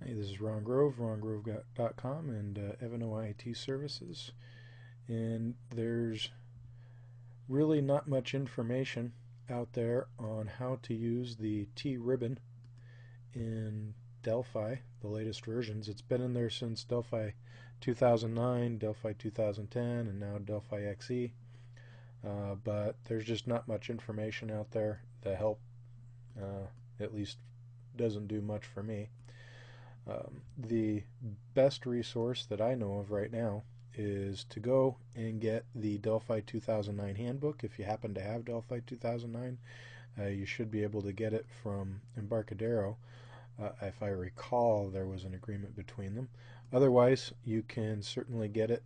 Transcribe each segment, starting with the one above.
Hey, this is Ron Grove, rongrove.com, and Evano IT Services. And there's really not much information out there on how to use the TRibbon in Delphi, the latest versions. It's been in there since Delphi 2009, Delphi 2010, and now Delphi XE. But there's just not much information out there. The help, at least, doesn't do much for me. The best resource that I know of right now is to go and get the Delphi 2009 handbook. If you happen to have Delphi 2009, you should be able to get it from Embarcadero. If I recall, there was an agreement between them. Otherwise, you can certainly get it.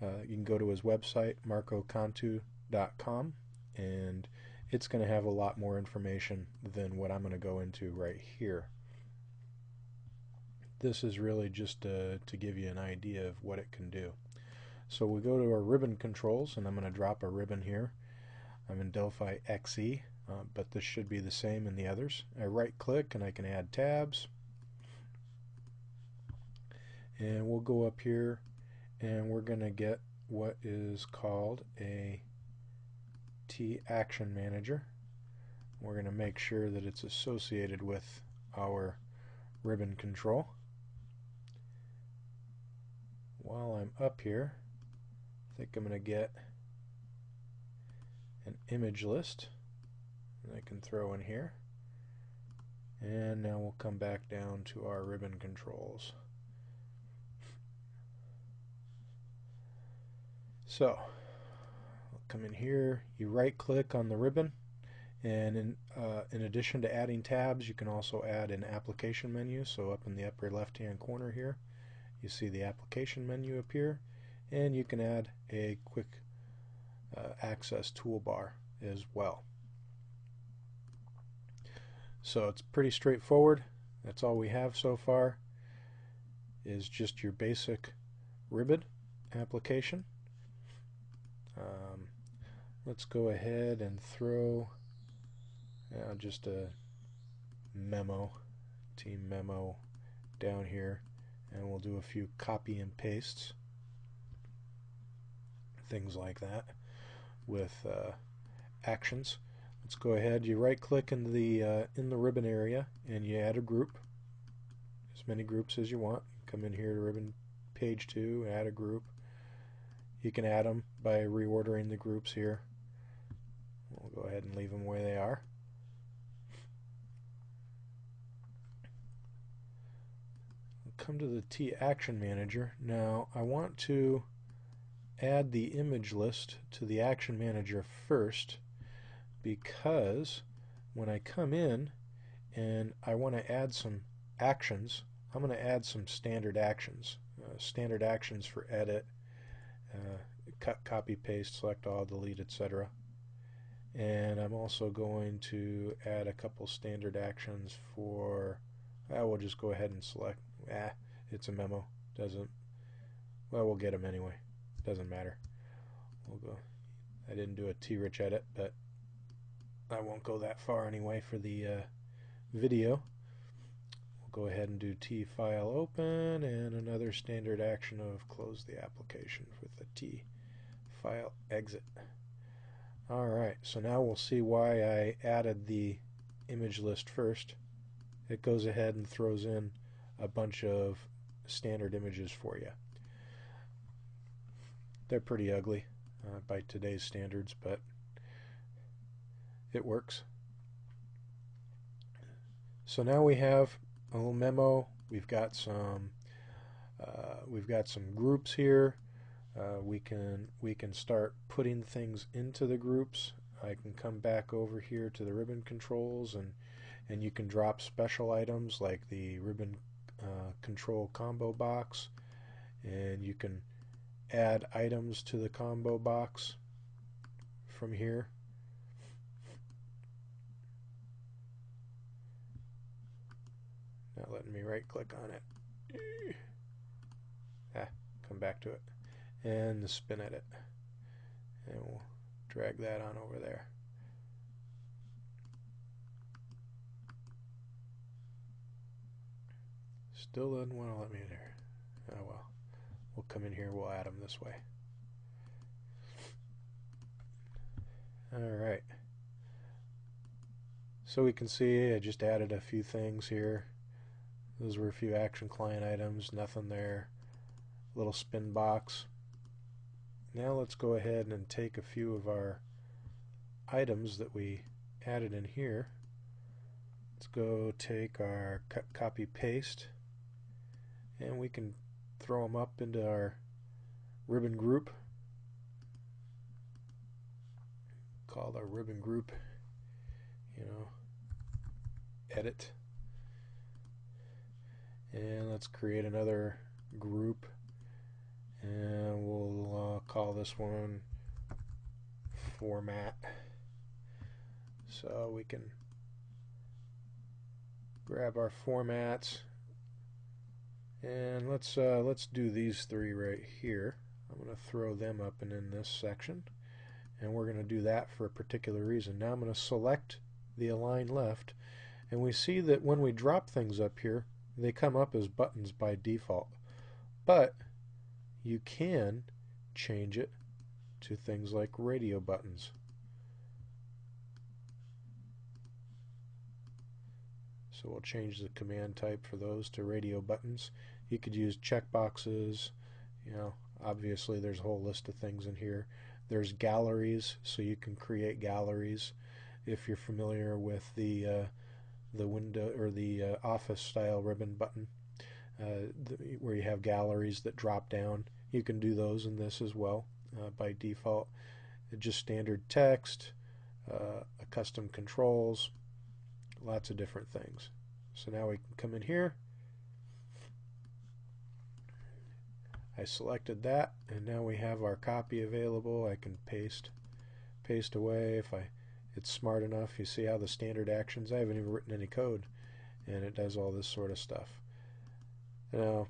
You can go to his website, marcocantu.com, and it's going to have a lot more information than what I'm going to go into right here. This is really just to give you an idea of what it can do. So we go to our ribbon controls, and I'm going to drop a ribbon here. I'm in Delphi XE, but this should be the same in the others. I right click and I can add tabs, and we'll go up here and we're going to get what is called a T Action Manager. We're going to make sure that it's associated with our ribbon control. While I'm up here, I think I'm going to get an image list that I can throw in here. And now we'll come back down to our ribbon controls. So, I'll come in here, you right click on the ribbon, and in addition to adding tabs, you can also add an application menu. So up in the upper left hand corner here, you see the application menu appear, and you can add a quick access toolbar as well. So it's pretty straightforward. That's all we have so far, is just your basic ribbon application. Let's go ahead and throw just a memo, team memo down here, and we'll do a few copy and pastes, things like that, with actions. Let's go ahead. You right click in the ribbon area and you add a group, as many groups as you want. Come in here to ribbon page 2, add a group. You can add them by reordering the groups here. We'll go ahead and leave them where they are. Come to the T Action Manager. Now I want to add the image list to the Action Manager first, because when I come in and I want to add some actions, I'm going to add some standard actions. Standard actions for edit, cut, copy, paste, select all, delete, etc. And I'm also going to add a couple standard actions for, we'll just go ahead and select, it's a memo, we'll get them anyway, doesn't matter. We'll go, I didn't do a T-rich edit, but I won't go that far anyway for the video. We'll go ahead and do T file open, and another standard action of close the application with the T file exit. Alright, so now we'll see why I added the image list first. It goes ahead and throws in a bunch of standard images for you. They're pretty ugly by today's standards, but it works. So now we have a little memo. We've got some groups here. We can start putting things into the groups. I can come back over here to the ribbon controls, and you can drop special items like the ribbon control combo box, and you can add items to the combo box from here. Not letting me right click on it. Come back to it, and the spin edit, and we'll drag that on over there. Still doesn't want to let me in here. Oh well. We'll come in here, we'll add them this way. Alright. So we can see I just added a few things here. Those were a few action client items, nothing there. Little spin box. Now let's go ahead and take a few of our items that we added in here. Let's go take our cut, copy, paste, and we can throw them up into our ribbon group. Call our ribbon group, edit. And let's create another group, and we'll call this one format. So we can grab our formats, and let's do these three right here. I'm going to throw them up and in this section, and we're going to do that for a particular reason. Now I'm going to select the align left, and we see that when we drop things up here, they come up as buttons by default, but you can change it to things like radio buttons. So we'll change the command type for those to radio buttons. You could use checkboxes. Obviously there's a whole list of things in here. There's galleries, so you can create galleries if you're familiar with the window or the office style ribbon button, where you have galleries that drop down. You can do those in this as well by default. Just standard text, custom controls, lots of different things. So now we can come in here. I selected that, and now we have our copy available. I can paste away if it's smart enough. You see how the standard actions, I haven't even written any code, and it does all this sort of stuff. Now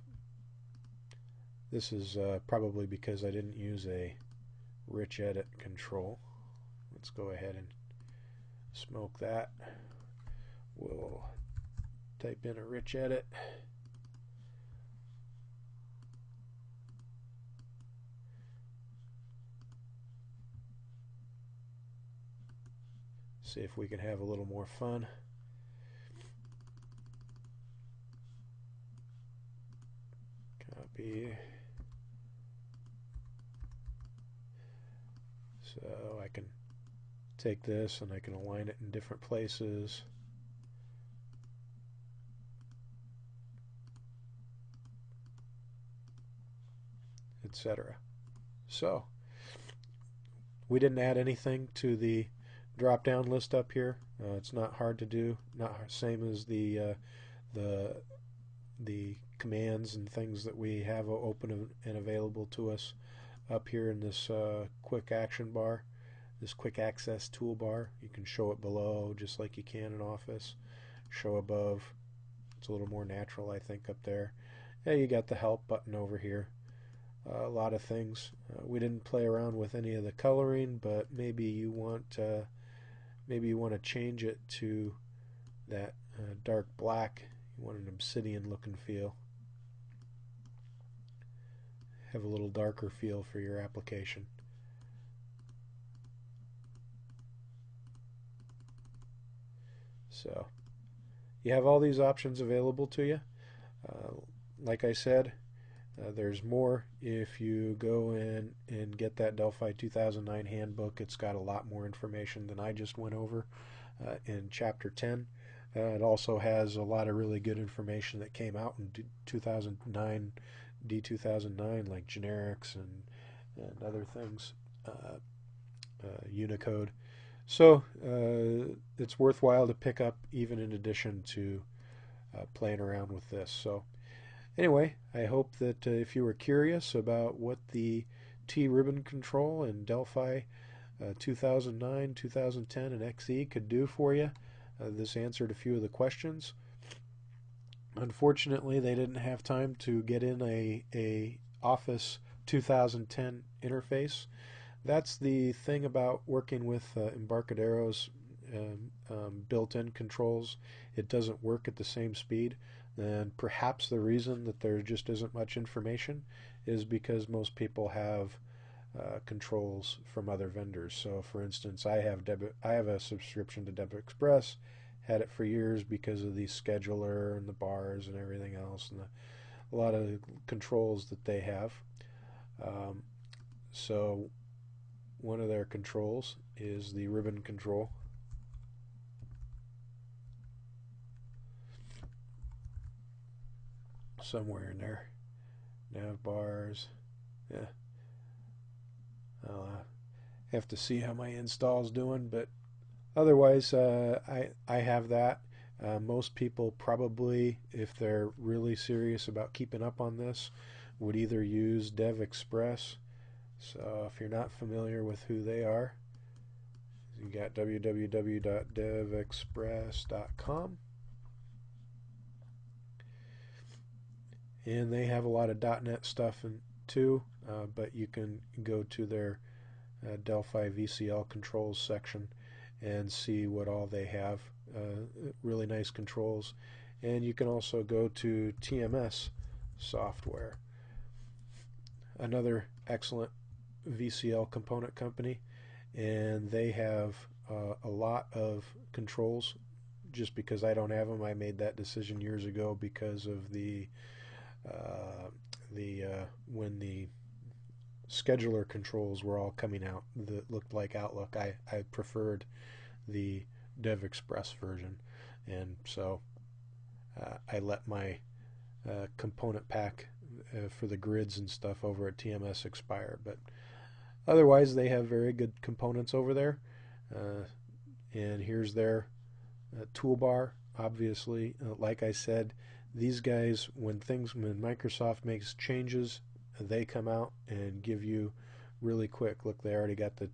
this is probably because I didn't use a rich edit control. Let's go ahead and smoke that. We'll type in a rich edit. See if we can have a little more fun. Copy. So I can take this and I can align it in different places. Etc. So we didn't add anything to the drop down list up here. It's not hard to do, not same as the commands and things that we have open and available to us up here in this quick action bar, this quick access toolbar. You can show it below just like you can in Office, show above. It's a little more natural, I think, up there. Yeah, you got the help button over here. A lot of things. We didn't play around with any of the coloring, but maybe you want to change it to that dark black. You want an obsidian looking feel. Have a little darker feel for your application. So you have all these options available to you. Like I said, there's more if you go in and get that Delphi 2009 handbook. It's got a lot more information than I just went over in Chapter 10. It also has a lot of really good information that came out in 2009, D2009, like generics and other things, Unicode. So it's worthwhile to pick up, even in addition to playing around with this. So anyway, I hope that if you were curious about what the TRibbon control in Delphi 2009, 2010, and XE could do for you, this answered a few of the questions. Unfortunately, they didn't have time to get in a Office 2010 interface. That's the thing about working with Embarcadero's built-in controls. It doesn't work at the same speed. And perhaps the reason that there just isn't much information is because most people have controls from other vendors. So, for instance, I have a subscription to Debit Express. Had it for years because of the scheduler and the bars and everything else, and a lot of controls that they have. So, one of their controls is the ribbon control. Somewhere in there. Nav bars. Yeah. I'll have to see how my install's doing, but otherwise, I have that. Most people probably, if they're really serious about keeping up on this, would either use Dev Express. So if you're not familiar with who they are, you got www.devexpress.com. And they have a lot of .NET stuff too, but you can go to their Delphi VCL controls section and see what all they have. Really nice controls. And you can also go to TMS software, another excellent VCL component company, and they have a lot of controls. Just because I don't have them, I made that decision years ago because of when the scheduler controls were all coming out that looked like Outlook. I preferred the Dev Express version, and so I let my component pack for the grids and stuff over at TMS expire. But otherwise, they have very good components over there. And here's their toolbar. Obviously, like I said, these guys, when Microsoft makes changes, they come out and give you really quick. Look, they already got the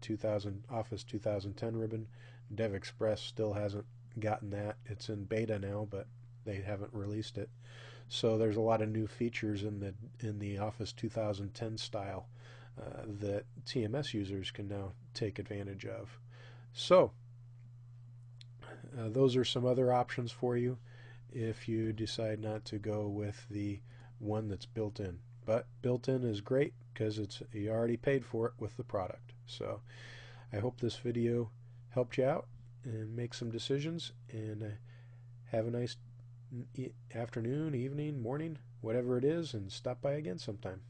Office 2010 ribbon. Dev Express still hasn't gotten that. It's in beta now, but they haven't released it. So there's a lot of new features in the Office 2010 style that TMS users can now take advantage of. So those are some other options for you if you decide not to go with the one that's built in. But built in is great because you already paid for it with the product. So I hope this video helped you out and make some decisions, and have a nice afternoon, evening, morning, whatever it is, and stop by again sometime.